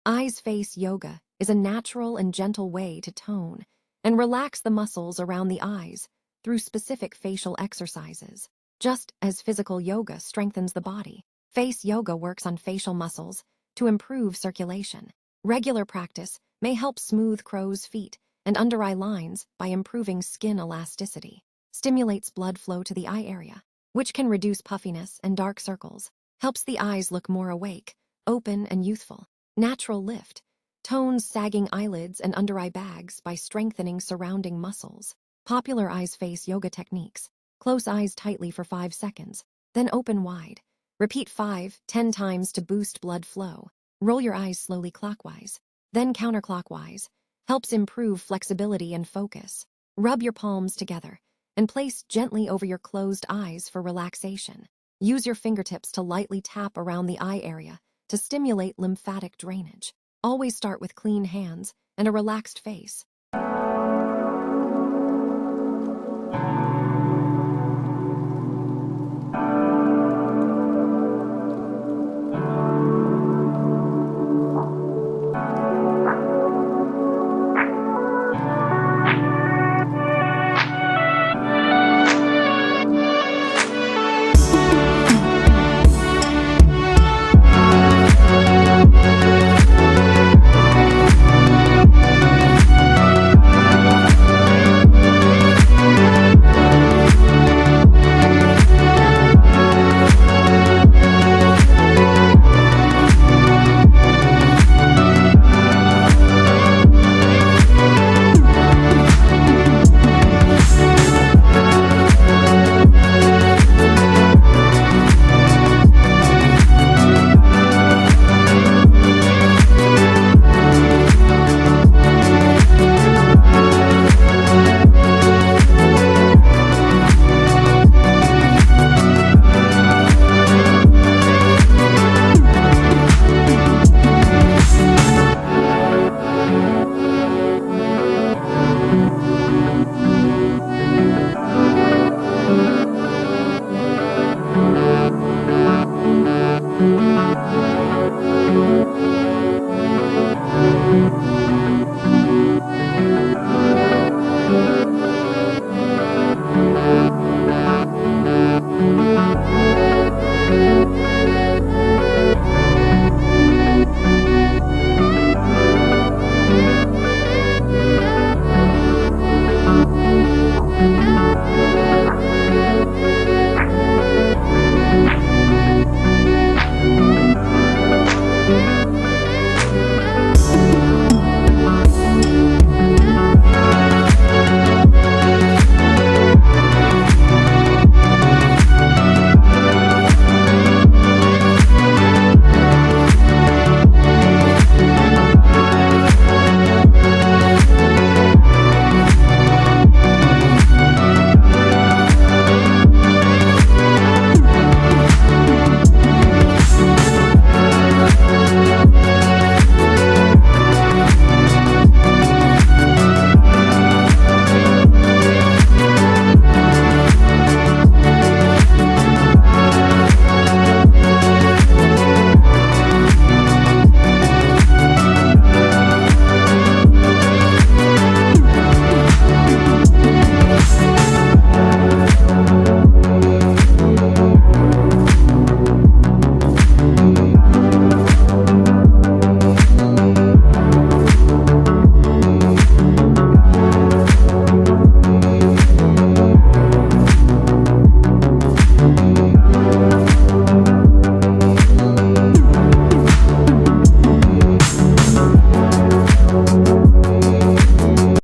Eyes face yoga is a natural and gentle way to tone and relax the muscles around the eyes through specific facial exercises. Just as physical yoga strengthens the body, face yoga works on facial muscles to improve circulation. Regular practice may help smooth crow's feet and under-eye lines by improving skin elasticity, stimulates blood flow to the eye area, which can reduce puffiness and dark circles, helps the eyes look more awake, open, and youthful. Natural lift tones sagging eyelids and under-eye bags by strengthening surrounding muscles. Popular eyes face yoga techniques. Close eyes tightly for 5 seconds, then open wide. Repeat 5-10 times to boost blood flow. Roll your eyes slowly clockwise, then counterclockwise. Helps improve flexibility and focus. Rub your palms together and place gently over your closed eyes for relaxation. Use your fingertips to lightly tap around the eye area to stimulate lymphatic drainage. Always start with clean hands and a relaxed face.